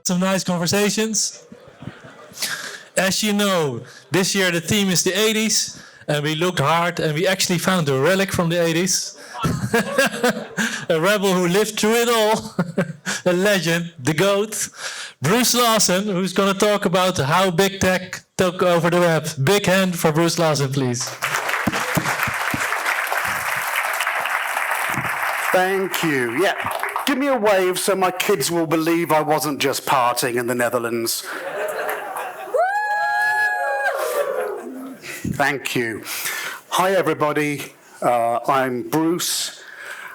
Some nice conversations. As you know, this year the theme is the 80s, and we looked hard and we actually found a relic from the 80s. A rebel who lived through it all. A legend, the GOAT. Bruce Lawson, who's going to talk about how big tech took over the web. Big hand for Bruce Lawson, please. Thank you. Yeah. Give me a wave so my kids will believe I wasn't just partying in the Netherlands. Thank you. Hi, everybody. I'm Bruce,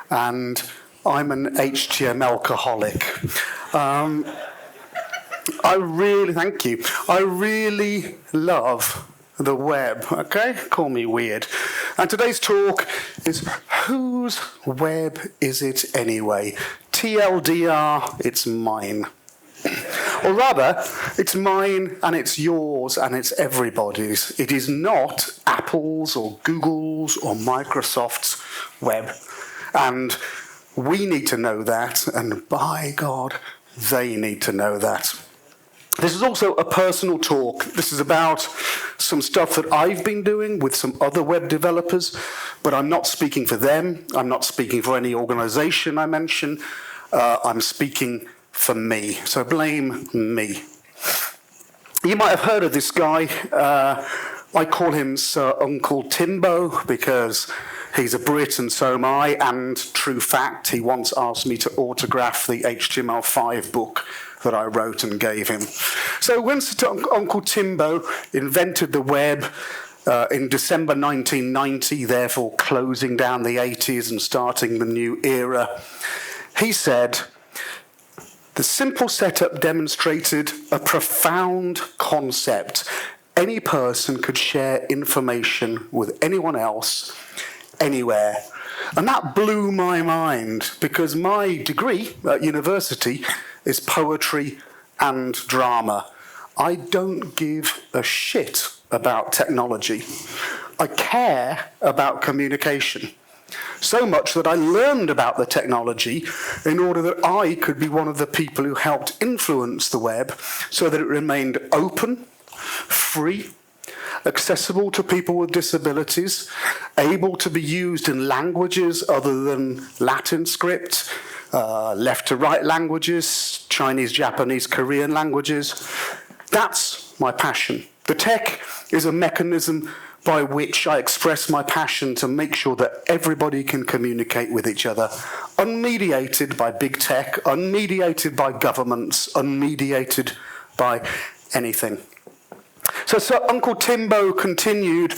and I'm an HTML-alcoholic. Thank you. I really love the web, okay? Call me weird. And today's talk is, whose web is it anyway? TLDR, it's mine. Or rather, it's mine and it's yours and it's everybody's. It is not Apple's or Google's or Microsoft's web. And we need to know that, and by God, they need to know that. This is also a personal talk. This is about some stuff that I've been doing with some other web developers, but I'm not speaking for them. I'm not speaking for any organization I mention. I'm speaking for me. So blame me. You might have heard of this guy. I call him Sir Uncle Timbo because he's a Brit and so am I, and true fact, he once asked me to autograph the HTML5 book that I wrote and gave him. So when Uncle Timbo invented the web in December 1990, therefore closing down the 80s and starting the new era, he said, "The simple setup demonstrated a profound concept. Any person could share information with anyone else, anywhere." And that blew my mind, because my degree at university is poetry and drama. I don't give a shit about technology. I care about communication. So much that I learned about the technology in order that I could be one of the people who helped influence the web so that it remained open, free, accessible to people with disabilities, able to be used in languages other than Latin script, left to right languages, Chinese, Japanese, Korean languages. That's my passion. The tech is a mechanism by which I express my passion to make sure that everybody can communicate with each other, unmediated by big tech, unmediated by governments, unmediated by anything. So Uncle Timbo continued,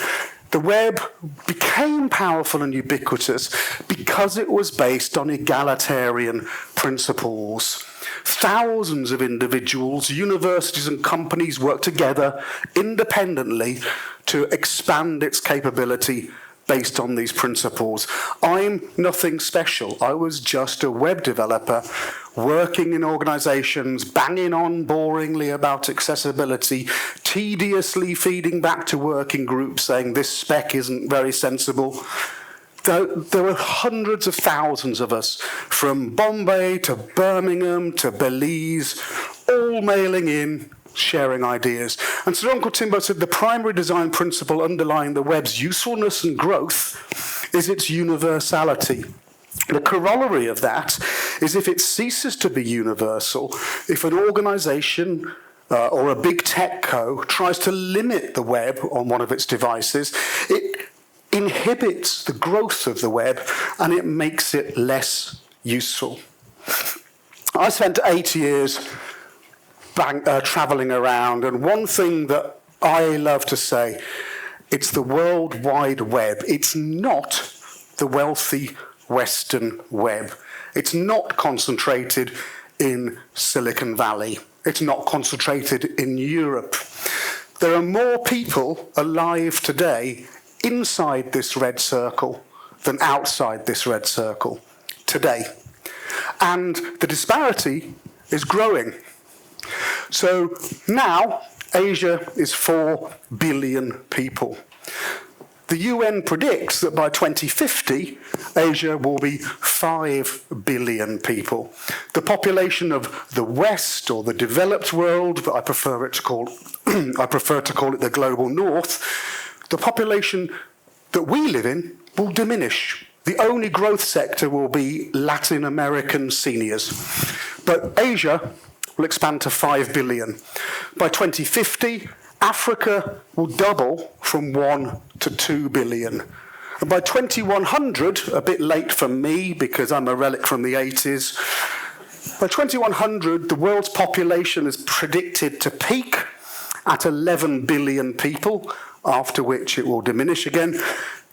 the web became powerful and ubiquitous because it was based on egalitarian principles. Thousands of individuals, universities and companies work together independently to expand its capability based on these principles. I'm nothing special. I was just a web developer working in organizations, banging on boringly about accessibility, tediously feeding back to working groups saying this spec isn't very sensible. There were hundreds of thousands of us, from Bombay to Birmingham to Belize, all mailing in, sharing ideas. And so Uncle Timbo said the primary design principle underlying the web's usefulness and growth is its universality. The corollary of that is if it ceases to be universal, if an organization or a big tech co tries to limit the web on one of its devices, it inhibits the growth of the web and it makes it less useful. I spent 8 years traveling around, and one thing that I love to say, it's the World Wide Web. It's not the wealthy Western web. It's not concentrated in Silicon Valley. It's not concentrated in Europe. There are more people alive today inside this red circle than outside this red circle today. And the disparity is growing. So now Asia is 4 billion people. The UN predicts that by 2050, Asia will be 5 billion people. The population of the West, or the developed world, but I prefer to call it the global North, the population that we live in will diminish. The only growth sector will be Latin American seniors. But Asia will expand to 5 billion. By 2050, Africa will double from 1 to 2 billion. And by 2100, a bit late for me because I'm a relic from the 80s, by 2100, the world's population is predicted to peak at 11 billion people, after which it will diminish again.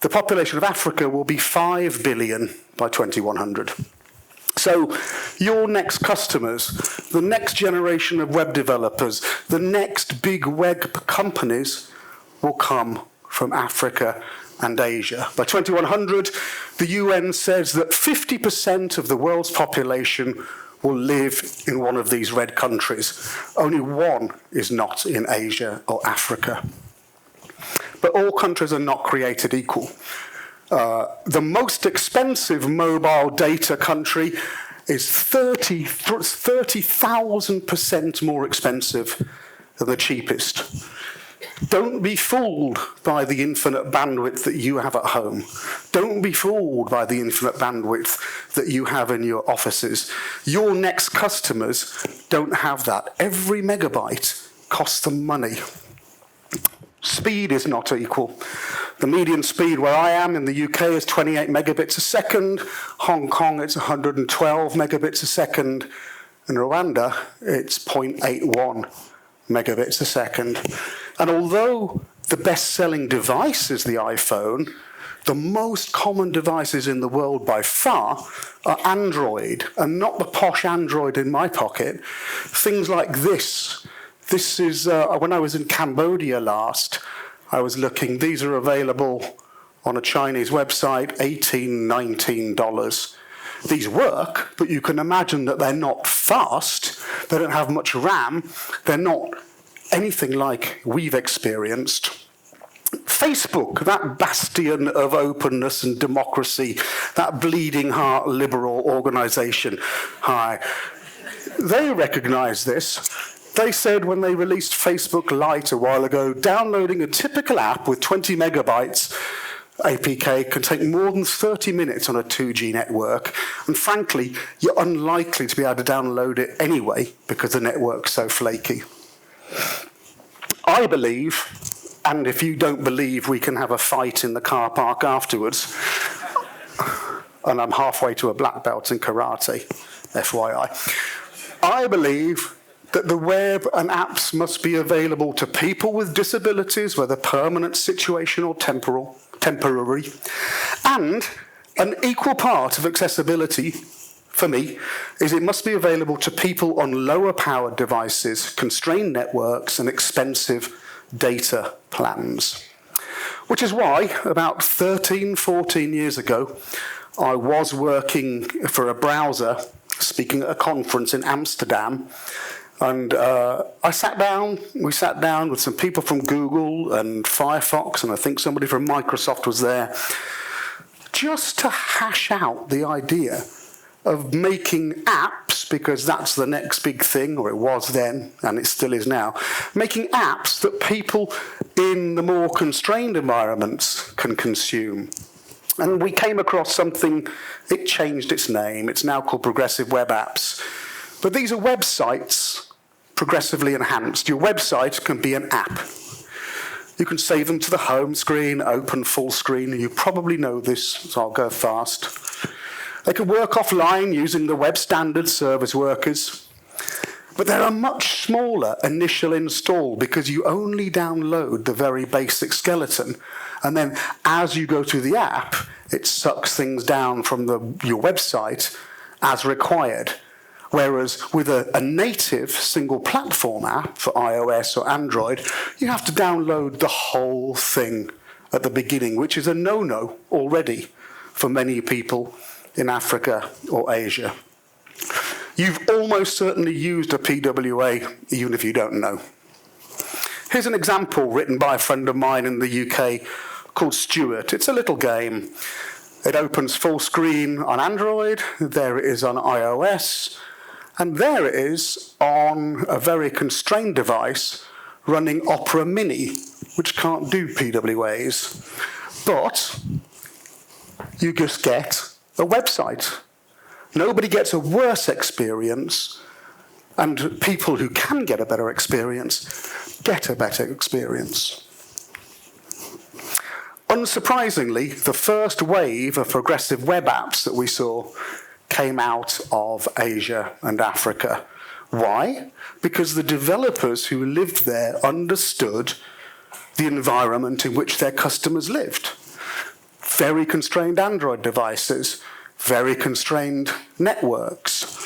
The population of Africa will be 5 billion by 2100. So your next customers, the next generation of web developers, the next big web companies will come from Africa and Asia. By 2100, the UN says that 50% of the world's population will live in one of these red countries. Only one is not in Asia or Africa. But all countries are not created equal. The most expensive mobile data country is 30,000% more expensive than the cheapest. Don't be fooled by the infinite bandwidth that you have at home. Don't be fooled by the infinite bandwidth that you have in your offices. Your next customers don't have that. Every megabyte costs them money. Speed is not equal. The median speed where I am in the UK is 28 megabits a second. Hong Kong, it's 112 megabits a second. In Rwanda, it's 0.81 megabits a second. And although the best-selling device is the iPhone, the most common devices in the world by far are Android, and not the posh Android in my pocket. Things like this. This is, when I was in Cambodia last, I was looking, these are available on a Chinese website, $18, $19. These work, but you can imagine that they're not fast, they don't have much RAM, they're not anything like we've experienced. Facebook, that bastion of openness and democracy, that bleeding heart liberal organization, hi, they recognize this. They said when they released Facebook Lite a while ago, downloading a typical app with 20 megabytes APK can take more than 30 minutes on a 2G network. And frankly, you're unlikely to be able to download it anyway because the network's so flaky. I believe, and if you don't believe, we can have a fight in the car park afterwards. And I'm halfway to a black belt in karate, FYI. I believe that the web and apps must be available to people with disabilities, whether permanent, situational, or temporary. And an equal part of accessibility, for me, is it must be available to people on lower powered devices, constrained networks, and expensive data plans. Which is why, about 13, 14 years ago, I was working for a browser, speaking at a conference in Amsterdam, and we sat down with some people from Google and Firefox, and I think somebody from Microsoft was there, just to hash out the idea of making apps, because that's the next big thing, or it was then, and it still is now, making apps that people in the more constrained environments can consume. And we came across something, it changed its name, it's now called Progressive Web Apps. But these are websites progressively enhanced. Your website can be an app. You can save them to the home screen, open full screen, and you probably know this, so I'll go fast. They can work offline using the web standard service workers, but they're a much smaller initial install because you only download the very basic skeleton, and then as you go through the app, it sucks things down from your website as required. Whereas with a native single platform app for iOS or Android, you have to download the whole thing at the beginning, which is a no-no already for many people in Africa or Asia. You've almost certainly used a PWA, even if you don't know. Here's an example written by a friend of mine in the UK called Stuart. It's a little game. It opens full screen on Android. There it is on iOS. And there it is on a very constrained device running Opera Mini, which can't do PWAs. But you just get a website. Nobody gets a worse experience, and people who can get a better experience get a better experience. Unsurprisingly, the first wave of progressive web apps that we saw came out of Asia and Africa. Why? Because the developers who lived there understood the environment in which their customers lived. Very constrained Android devices, very constrained networks,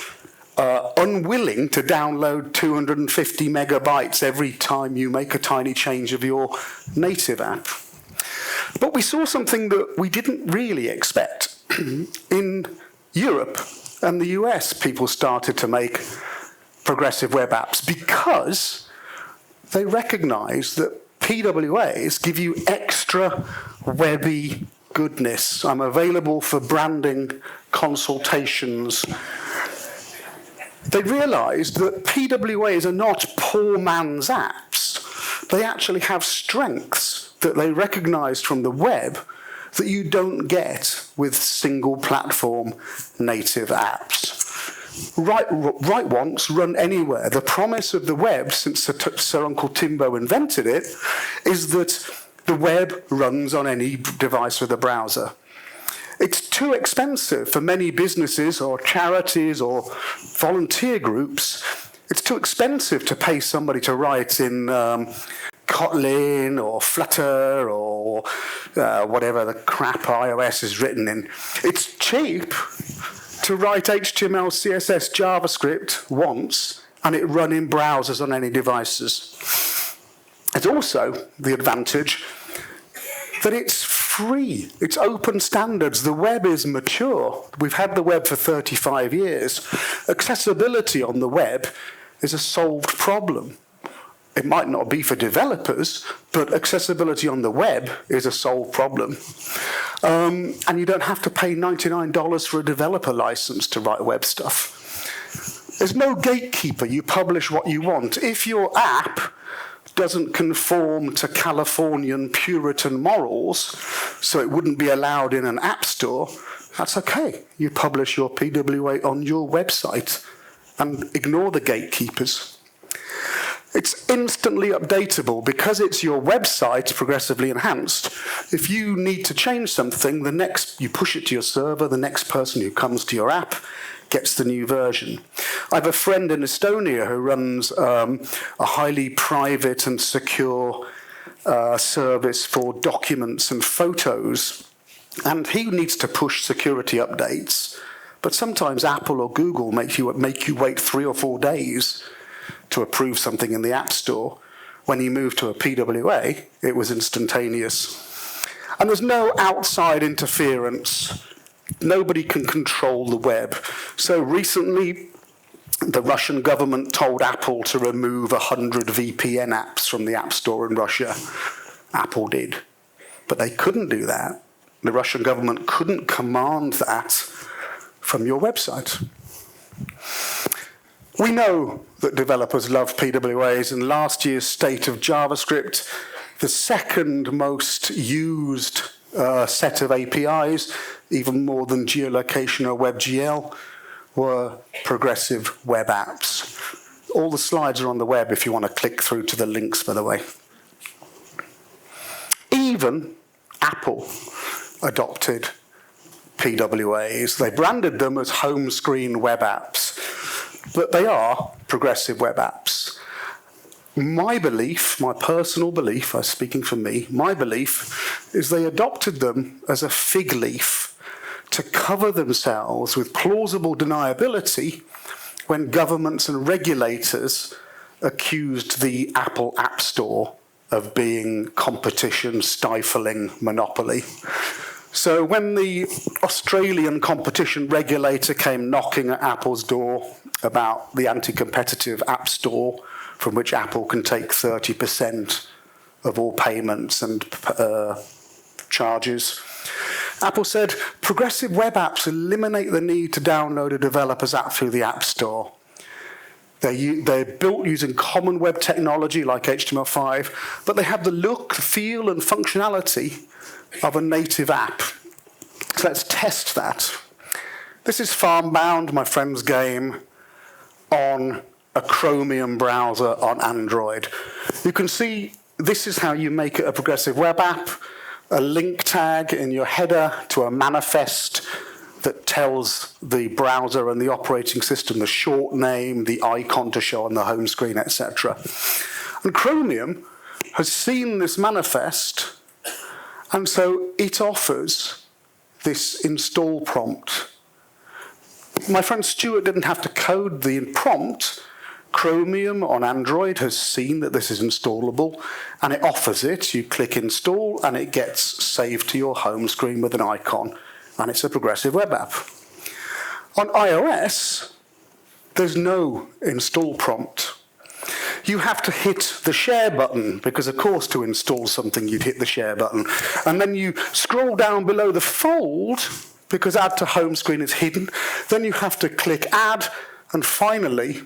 unwilling to download 250 megabytes every time you make a tiny change of your native app. But we saw something that we didn't really expect. In Europe and the US, people started to make progressive web apps because they recognized that PWAs give you extra webby goodness. I'm available for branding consultations. They realized that PWAs are not poor man's apps. They actually have strengths that they recognized from the web that you don't get with single platform native apps. Write once, run anywhere. The promise of the web, since Sir Uncle Timbo invented it, is that the web runs on any device with a browser. It's too expensive for many businesses or charities or volunteer groups. It's too expensive to pay somebody to write in Kotlin or Flutter or whatever the crap iOS is written in. It's cheap to write HTML, CSS, JavaScript once and it run in browsers on any devices. It's also the advantage that it's free. It's open standards. The web is mature. We've had the web for 35 years. Accessibility on the web is a solved problem. It might not be for developers, but accessibility on the web is a solved problem. And you don't have to pay $99 for a developer license to write web stuff. There's no gatekeeper. You publish what you want. If your app doesn't conform to Californian Puritan morals, so it wouldn't be allowed in an app store, that's okay. You publish your PWA on your website and ignore the gatekeepers. It's instantly updatable because it's your website progressively enhanced. If you need to change something, you push it to your server, the next person who comes to your app gets the new version. I have a friend in Estonia who runs a highly private and secure service for documents and photos, and he needs to push security updates. But sometimes Apple or Google make you wait 3 or 4 days to approve something in the App Store. When he moved to a PWA, it was instantaneous. And there's no outside interference. Nobody can control the web. So recently, the Russian government told Apple to remove 100 VPN apps from the App Store in Russia. Apple did. But they couldn't do that. The Russian government couldn't command that from your website. We know that developers love PWAs. In last year's State of JavaScript, the second most used set of APIs, even more than geolocation or WebGL, were progressive web apps. All the slides are on the web if you want to click through to the links, by the way. Even Apple adopted PWAs. They branded them as home screen web apps, but they are progressive web apps. My belief, my personal belief, I'm speaking for me, my belief is they adopted them as a fig leaf to cover themselves with plausible deniability when governments and regulators accused the Apple App Store of being competition stifling monopoly. So when the Australian competition regulator came knocking at Apple's door about the anti-competitive App Store from which Apple can take 30% of all payments and charges. Apple said, progressive web apps eliminate the need to download a developer's app through the App Store. They're built using common web technology like HTML5, but they have the look, feel, and functionality of a native app. So let's test that. This is Farmbound, my friend's game, on a Chromium browser on Android. You can see this is how you make it a progressive web app, a link tag in your header to a manifest that tells the browser and the operating system the short name, the icon to show on the home screen, etc. And Chromium has seen this manifest, and so it offers this install prompt. My friend Stuart didn't have to code the prompt. Chromium on Android has seen that this is installable, and it offers it. You click install, and it gets saved to your home screen with an icon, and it's a progressive web app. On iOS, there's no install prompt. You have to hit the share button, because of course to install something you'd hit the share button. And then you scroll down below the fold, because add to home screen is hidden. Then you have to click add, and finally,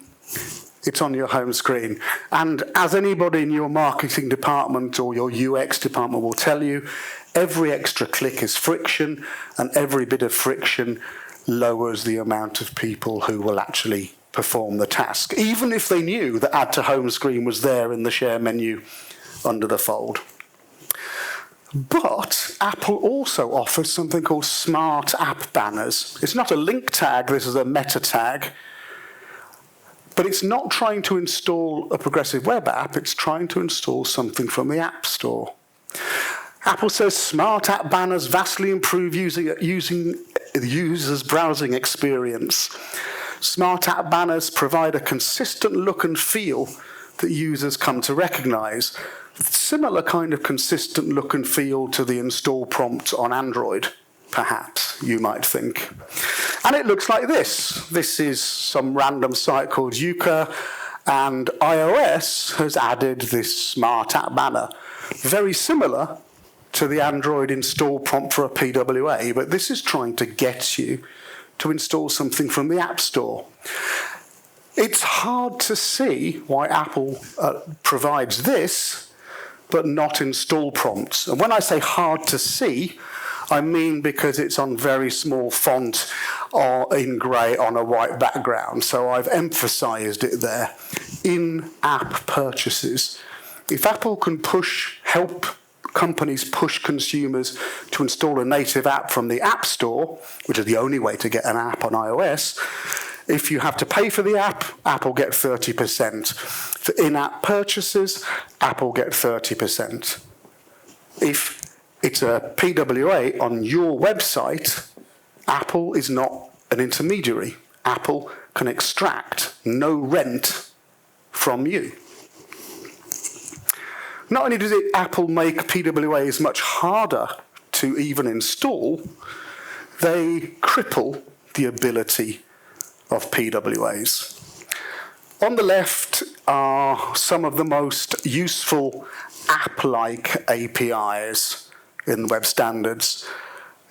it's on your home screen. And as anybody in your marketing department or your UX department will tell you, every extra click is friction, and every bit of friction lowers the amount of people who will actually perform the task, even if they knew that add to home screen was there in the share menu under the fold. But Apple also offers something called smart app banners. It's not a link tag, this is a meta tag. But it's not trying to install a progressive web app, it's trying to install something from the App Store. Apple says smart app banners vastly improve the user's browsing experience. Smart app banners provide a consistent look and feel that users come to recognize. Similar kind of consistent look and feel to the install prompt on Android, perhaps, you might think. And it looks like this. This is some random site called Yuka, and iOS has added this smart app banner. Very similar to the Android install prompt for a PWA, but this is trying to get you to install something from the App Store. It's hard to see why Apple provides this, but not install prompts. And when I say hard to see, I mean because it's on very small font or in grey on a white background. So I've emphasised it there. In-app purchases. If Apple can help companies push consumers to install a native app from the App Store, which is the only way to get an app on iOS, if you have to pay for the app, Apple get 30%. For in-app purchases, Apple get 30%. If it's a PWA on your website, Apple is not an intermediary. Apple can extract no rent from you. Not only does Apple make PWAs much harder to even install, they cripple the ability of PWAs. On the left are some of the most useful app-like APIs in web standards.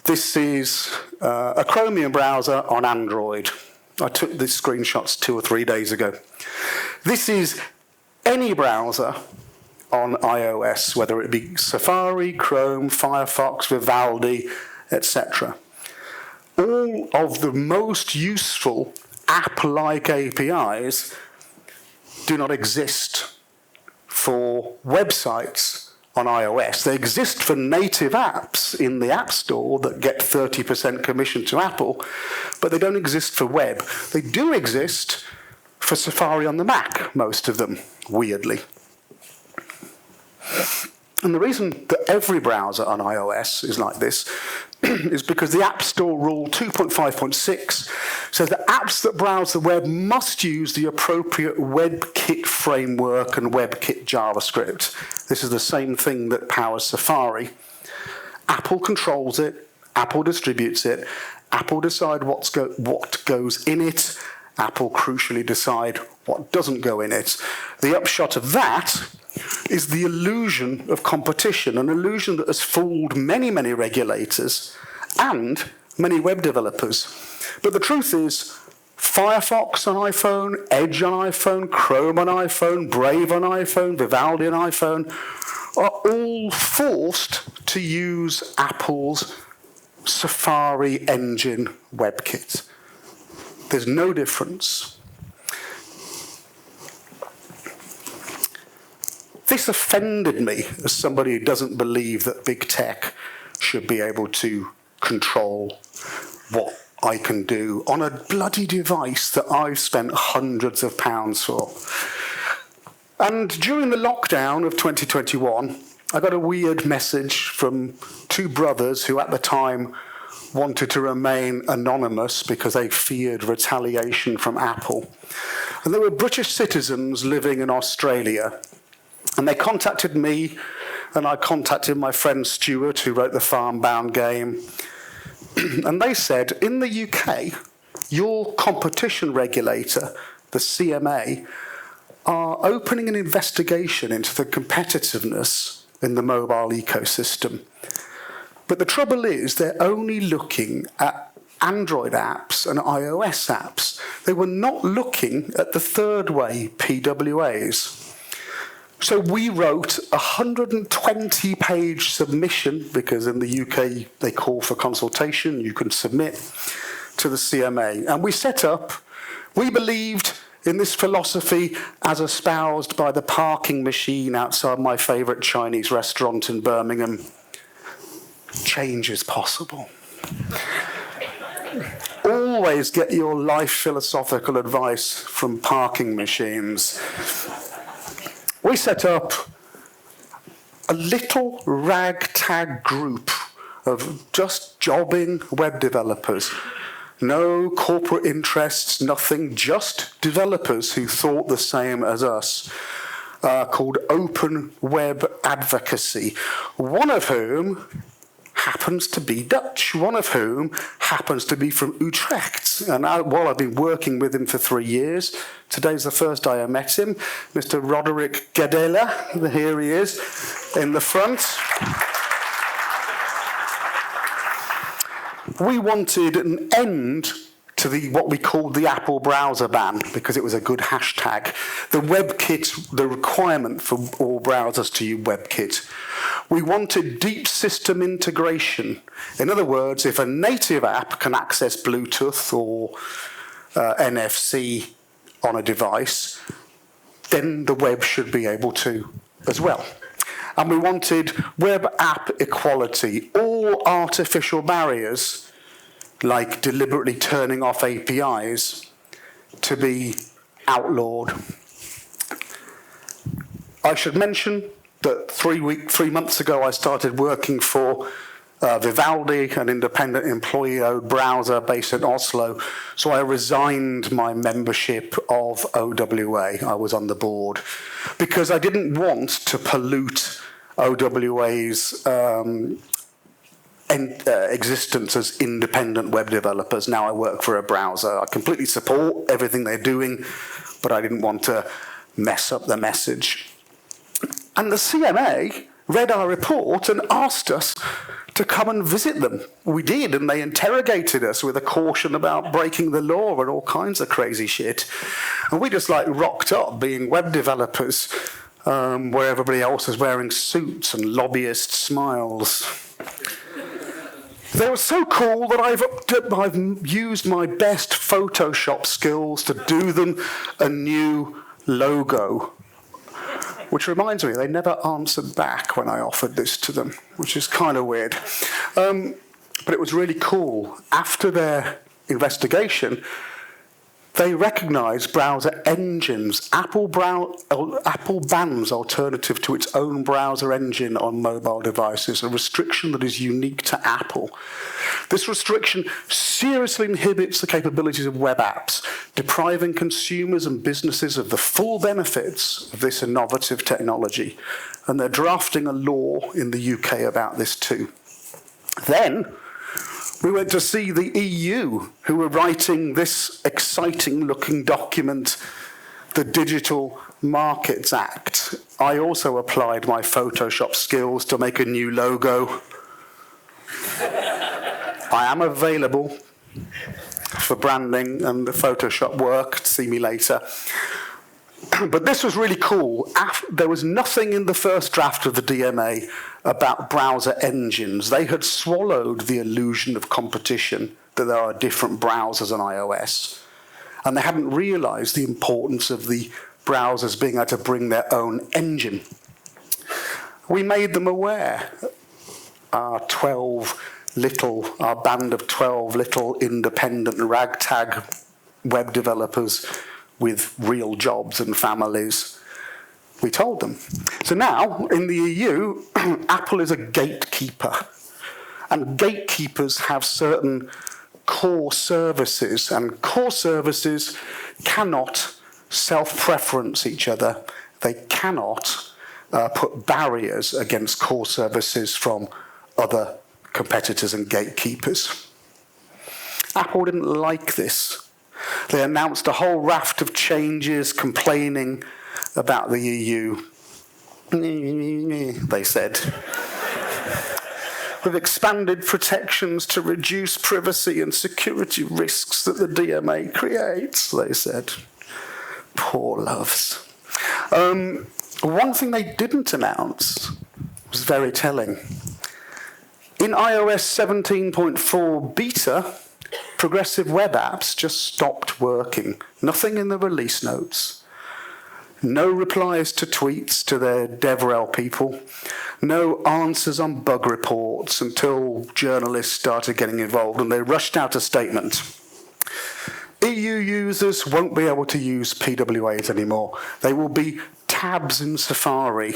This is a Chromium browser on Android. I took these screenshots 2 or 3 days ago. This is any browser on iOS, whether it be Safari, Chrome, Firefox, Vivaldi, etc. All of the most useful app-like APIs do not exist for websites on iOS. They exist for native apps in the App Store that get 30% commission to Apple, but they don't exist for web. They do exist for Safari on the Mac, most of them, weirdly. And the reason that every browser on iOS is like this is because the App Store Rule 2.5.6 says that apps that browse the web must use the appropriate WebKit framework and WebKit JavaScript. This is the same thing that powers Safari. Apple controls it, Apple distributes it, Apple decides what goes in it, Apple crucially decide what doesn't go in it. The upshot of that is the illusion of competition, an illusion that has fooled many, many regulators and many web developers. But the truth is, Firefox on iPhone, Edge on iPhone, Chrome on iPhone, Brave on iPhone, Vivaldi on iPhone are all forced to use Apple's Safari engine WebKit. There's no difference. This offended me as somebody who doesn't believe that big tech should be able to control what I can do on a bloody device that I've spent hundreds of pounds for. And during the lockdown of 2021, I got a weird message from two brothers who at the time wanted to remain anonymous because they feared retaliation from Apple. And they were British citizens living in Australia. And they contacted me, and I contacted my friend Stuart, who wrote the Farm-Bound game. And they said, in the UK, your competition regulator, the CMA, are opening an investigation into the competitiveness in the mobile ecosystem. But the trouble is, they're only looking at Android apps and iOS apps. They were not looking at the third way, PWAs. So we wrote a 120-page submission, because in the UK they call for consultation, you can submit to the CMA. And we believed in this philosophy as espoused by the parking machine outside my favourite Chinese restaurant in Birmingham. Change is possible. Always get your life philosophical advice from parking machines. We set up a little ragtag group of just jobbing web developers. No corporate interests, nothing, just developers who thought the same as us, called Open Web Advocacy, one of whom happens to be Dutch, one of whom happens to be from Utrecht. And while I've been working with him for 3 years, today's the first day I met him, Mr. Roderick Gadela, here he is, in the front. We wanted an end to what we called the Apple browser ban, because it was a good hashtag. The WebKit, the requirement for all browsers to use WebKit. We wanted deep system integration. In other words, if a native app can access Bluetooth or NFC on a device, then the web should be able to as well. And we wanted web app equality. All artificial barriers, like deliberately turning off APIs, to be outlawed. I should mention that 3 months ago I started working for Vivaldi, an independent employee-owned browser based in Oslo. So I resigned my membership of OWA. I was on the board because I didn't want to pollute OWA's existence as independent web developers. Now I work for a browser. I completely support everything they're doing, but I didn't want to mess up the message. And the CMA read our report and asked us to come and visit them. We did, and they interrogated us with a caution about breaking the law and all kinds of crazy shit. And we just rocked up being web developers, where everybody else is wearing suits and lobbyist smiles. They were so cool that I've used my best Photoshop skills to do them a new logo. Which reminds me, they never answered back when I offered this to them, which is kind of weird. But it was really cool. After their investigation, they recognized browser engines. Apple bans alternative to its own browser engine on mobile devices, a restriction that is unique to Apple. This restriction seriously inhibits the capabilities of web apps, depriving consumers and businesses of the full benefits of this innovative technology. And they're drafting a law in the UK about this too. Then, We went to see the EU, who were writing this exciting-looking document, the Digital Markets Act. I also applied my Photoshop skills to make a new logo. I am available for branding and the Photoshop work. See me later. But this was really cool. There was nothing in the first draft of the DMA about browser engines. They had swallowed the illusion of competition, that there are different browsers on iOS. And they hadn't realized the importance of the browsers being able to bring their own engine. We made them aware. Our band of 12 little independent ragtag web developers with real jobs and families. We told them. So now, in the EU, Apple is a gatekeeper. And gatekeepers have certain core services, and core services cannot self-preference each other. They cannot put barriers against core services from other competitors and gatekeepers. Apple didn't like this. They announced a whole raft of changes, complaining about the EU. They said. With expanded protections to reduce privacy and security risks that the DMA creates, they said. Poor loves. One thing they didn't announce was very telling. In iOS 17.4 beta, progressive web apps just stopped working. Nothing in the release notes. No replies to tweets to their DevRel people. No answers on bug reports until journalists started getting involved and they rushed out a statement. EU users won't be able to use PWAs anymore. They will be tabs in Safari.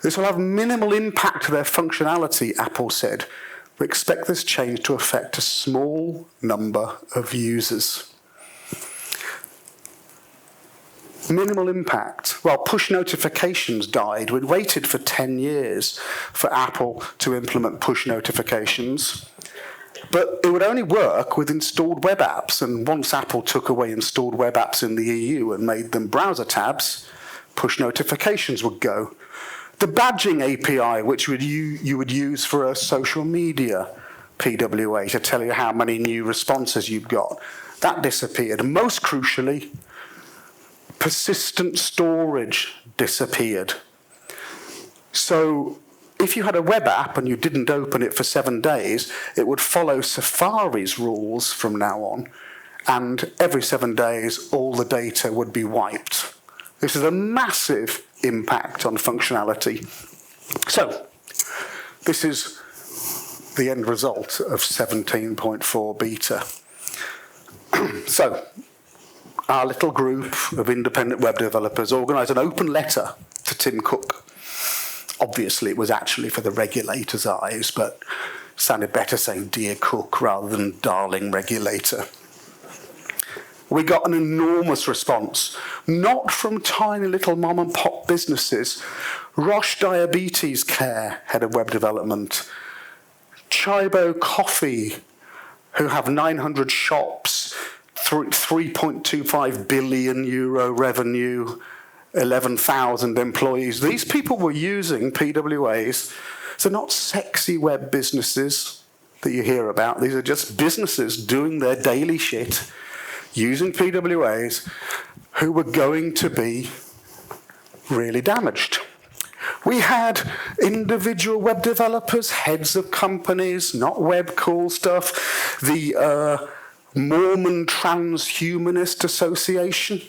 This will have minimal impact to their functionality, Apple said. We expect this change to affect a small number of users. Minimal impact. Well, push notifications died. We'd waited for 10 years for Apple to implement push notifications. But it would only work with installed web apps. And once Apple took away installed web apps in the EU and made them browser tabs, push notifications would go. The badging API, which you would use for a social media PWA to tell you how many new responses you've got, that disappeared. Most crucially, persistent storage disappeared. So if you had a web app and you didn't open it for 7 days, it would follow Safari's rules from now on, and every 7 days all the data would be wiped. This is a massive impact on functionality. So, this is the end result of 17.4 beta. So, our little group of independent web developers organised an open letter to Tim Cook. Obviously, it was actually for the regulator's eyes, but it sounded better saying Dear Cook rather than Darling Regulator. We got an enormous response, not from tiny little mom and pop businesses. Roche Diabetes Care, head of web development. Chibo Coffee, who have 900 shops, 3.25 billion euro revenue, 11,000 employees. These people were using PWAs. So not sexy web businesses that you hear about. These are just businesses doing their daily shit, using PWAs, who were going to be really damaged. We had individual web developers, heads of companies, not web cool stuff, the Mormon Transhumanist Association.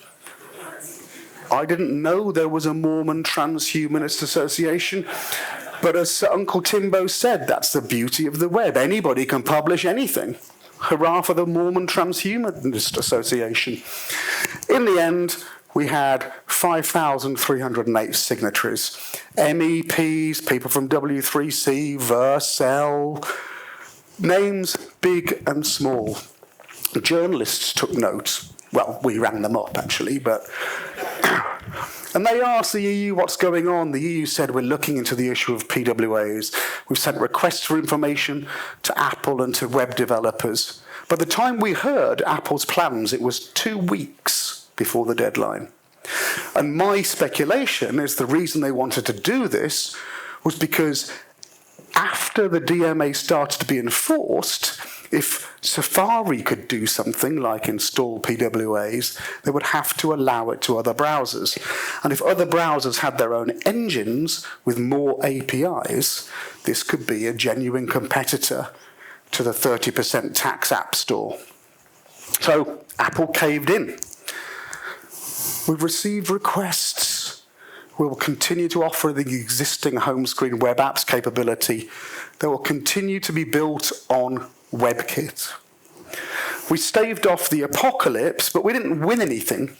I didn't know there was a Mormon Transhumanist Association, but as Uncle Timbo said, that's the beauty of the web. Anybody can publish anything. Hurrah for the Mormon Transhumanist Association. In the end, we had 5,308 signatories. MEPs, people from W3C, Vercel, names big and small. Journalists took notes. Well, we rang them up, actually, but And they asked the EU what's going on. The EU said, we're looking into the issue of PWAs. We've sent requests for information to Apple and to web developers. By the time we heard Apple's plans, it was 2 weeks before the deadline. And my speculation is the reason they wanted to do this was because after the DMA started to be enforced, if Safari could do something like install PWAs, they would have to allow it to other browsers. And if other browsers had their own engines with more APIs, this could be a genuine competitor to the 30% tax app store. So Apple caved in. We've received requests. We will continue to offer the existing home screen web apps capability that will continue to be built on WebKit. We staved off the apocalypse, but we didn't win anything.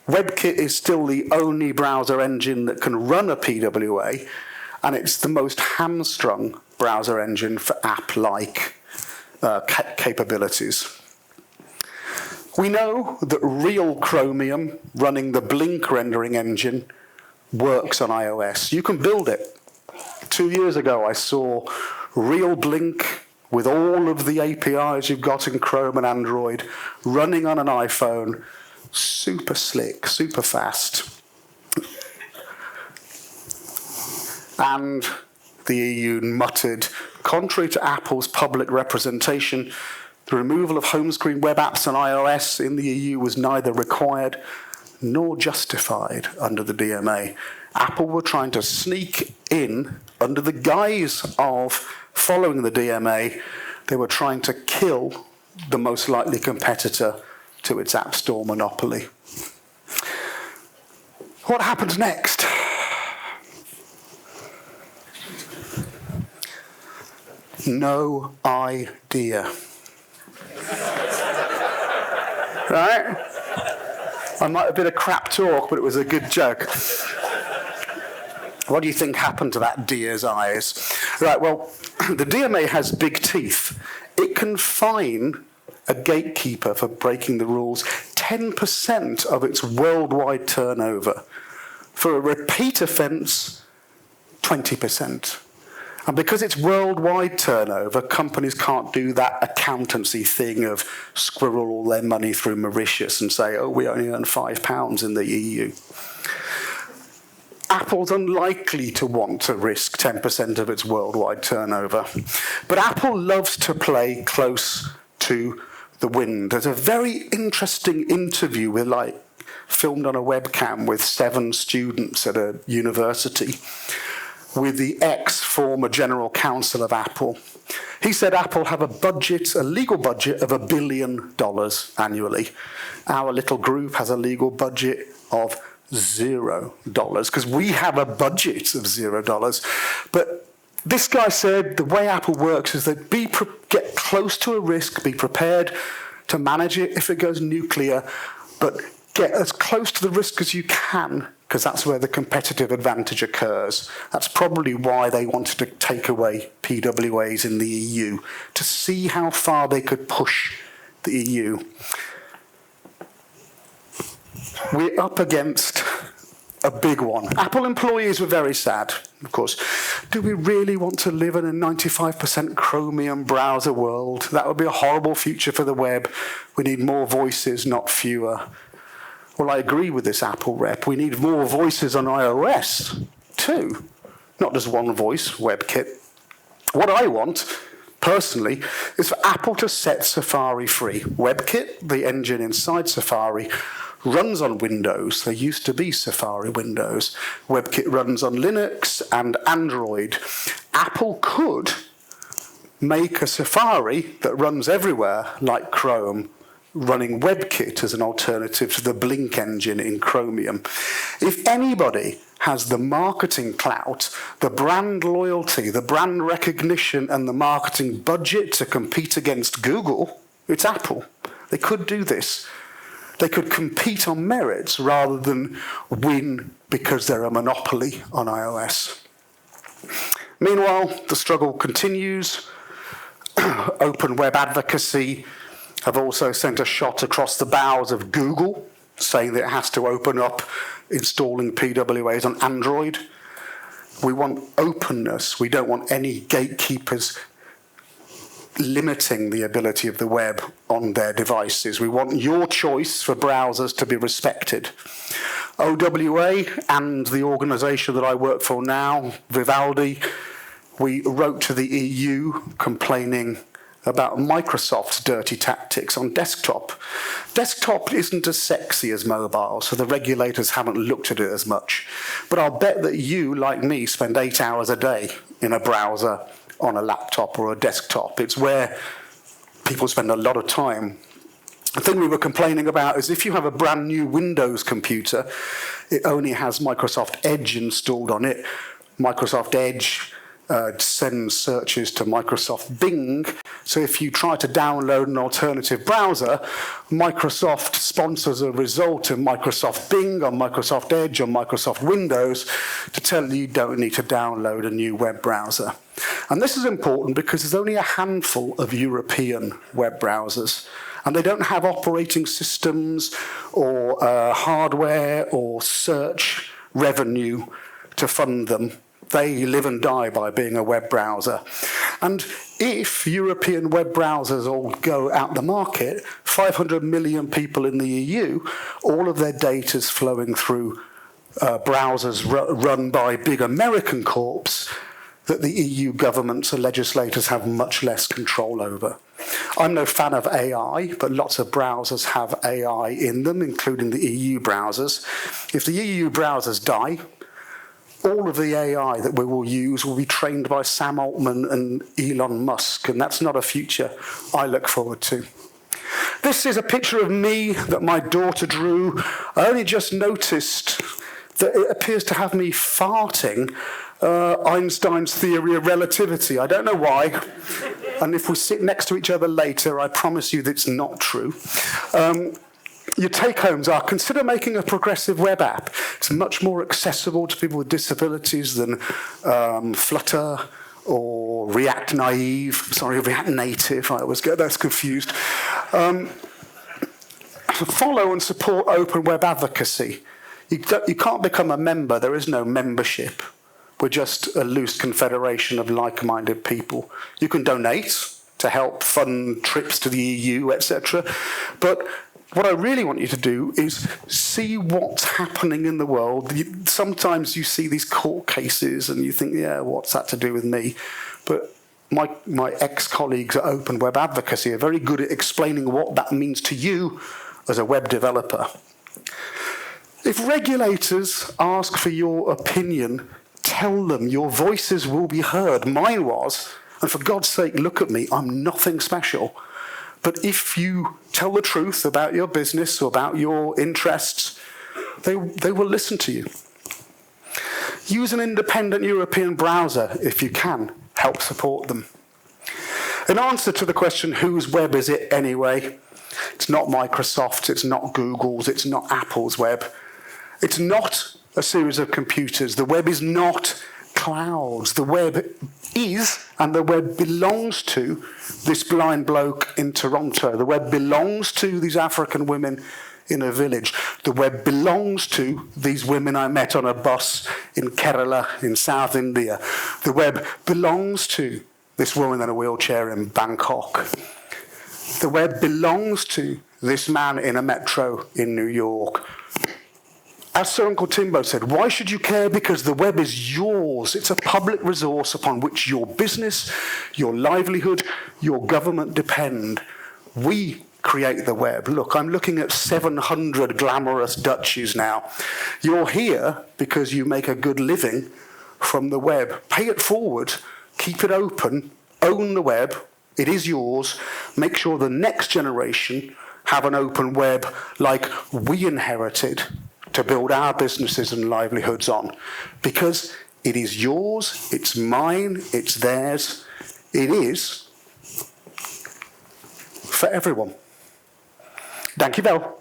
WebKit is still the only browser engine that can run a PWA, and it's the most hamstrung browser engine for app-like capabilities. We know that real Chromium running the Blink rendering engine works on iOS. You can build it. 2 years ago, I saw real Blink with all of the APIs you've got in Chrome and Android running on an iPhone. Super slick, super fast. And the EU muttered, contrary to Apple's public representation, the removal of home screen web apps on iOS in the EU was neither required nor justified under the DMA. Apple were trying to sneak in under the guise of following the DMA. They were trying to kill the most likely competitor to its App Store monopoly. What happens next? No idea. Right? I might have been a crap talk, but it was a good joke. What do you think happened to that deer's eyes? Right, well, the DMA has big teeth. It can fine a gatekeeper for breaking the rules 10% of its worldwide turnover. For a repeat offence, 20%. And because it's worldwide turnover, companies can't do that accountancy thing of squirrel all their money through Mauritius and say, oh, we only earn £5 in the EU. Apple's unlikely to want to risk 10% of its worldwide turnover. But Apple loves to play close to the wind. There's a very interesting interview filmed on a webcam with 7 students at a university with the ex-former general counsel of Apple. He said Apple have a legal budget of $1 billion annually. Our little group has a legal budget of $0, because we have a budget of $0. But this guy said the way Apple works is that get close to a risk, be prepared to manage it if it goes nuclear, but get as close to the risk as you can, because that's where the competitive advantage occurs. That's probably why they wanted to take away PWAs in the EU, to see how far they could push the EU. We're up against a big one. Apple employees were very sad, of course. Do we really want to live in a 95% Chromium browser world? That would be a horrible future for the web. We need more voices, not fewer. Well, I agree with this Apple rep. We need more voices on iOS, too. Not just one voice, WebKit. What I want, personally, is for Apple to set Safari free. WebKit, the engine inside Safari, runs on Windows. There used to be Safari Windows. WebKit runs on Linux and Android. Apple could make a Safari that runs everywhere, like Chrome, running WebKit as an alternative to the Blink engine in Chromium. If anybody has the marketing clout, the brand loyalty, the brand recognition, and the marketing budget to compete against Google, it's Apple. They could do this. They could compete on merits rather than win because they're a monopoly on iOS. Meanwhile, the struggle continues. Open web advocacy have also sent a shot across the bows of Google saying that it has to open up installing PWAs on Android. We want openness. We don't want any gatekeepers limiting the ability of the web on their devices. We want your choice for browsers to be respected. OWA and the organisation that I work for now, Vivaldi, we wrote to the EU complaining about Microsoft's dirty tactics on desktop. Desktop isn't as sexy as mobile, so the regulators haven't looked at it as much. But I'll bet that you, like me, spend 8 hours a day in a browser on a laptop or a desktop. It's where people spend a lot of time. The thing we were complaining about is if you have a brand new Windows computer, it only has Microsoft Edge installed on it. Microsoft Edge sends searches to Microsoft Bing. So if you try to download an alternative browser, Microsoft sponsors a result in Microsoft Bing or Microsoft Edge or Microsoft Windows to tell you don't need to download a new web browser. And this is important because there's only a handful of European web browsers, and they don't have operating systems or hardware or search revenue to fund them. They live and die by being a web browser. And if European web browsers all go out the market, 500 million people in the EU, all of their data is flowing through browsers run by big American corps that the EU governments and legislators have much less control over. I'm no fan of AI, but lots of browsers have AI in them, including the EU browsers. If the EU browsers die, all of the AI that we will use will be trained by Sam Altman and Elon Musk, and that's not a future I look forward to. This is a picture of me that my daughter drew. I only just noticed that it appears to have me farting Einstein's theory of relativity. I don't know why, and if we sit next to each other later, I promise you that's not true. Your take-homes are, consider making a progressive web app. It's much more accessible to people with disabilities than Flutter or React Native. I always get those confused. Follow and support open web advocacy. You can't become a member. There is no membership. We're just a loose confederation of like-minded people. You can donate to help fund trips to the EU, etc. But what I really want you to do is see what's happening in the world. Sometimes you see these court cases and you think, yeah, what's that to do with me? But my ex-colleagues at Open Web Advocacy are very good at explaining what that means to you as a web developer. If regulators ask for your opinion, tell them your voices will be heard. Mine was, and for God's sake, look at me, I'm nothing special. But if you tell the truth about your business or about your interests, they will listen to you. Use an independent European browser if you can. Help support them. In answer to the question, whose web is it anyway? It's not Microsoft's, it's not Google's, it's not Apple's web. It's not a series of computers. The web is not clouds. The web is, and the web belongs to, this blind bloke in Toronto. The web belongs to these African women in a village. The web belongs to these women I met on a bus in Kerala in South India. The web belongs to this woman in a wheelchair in Bangkok. The web belongs to this man in a metro in New York. As Sir Uncle Timbo said, why should you care? Because the web is yours. It's a public resource upon which your business, your livelihood, your government depend. We create the web. Look, I'm looking at 700 glamorous duchies now. You're here because you make a good living from the web. Pay it forward, keep it open, own the web. It is yours. Make sure the next generation have an open web like we inherited to build our businesses and livelihoods on. Because it is yours, it's mine, it's theirs. It is for everyone. Dankjewel.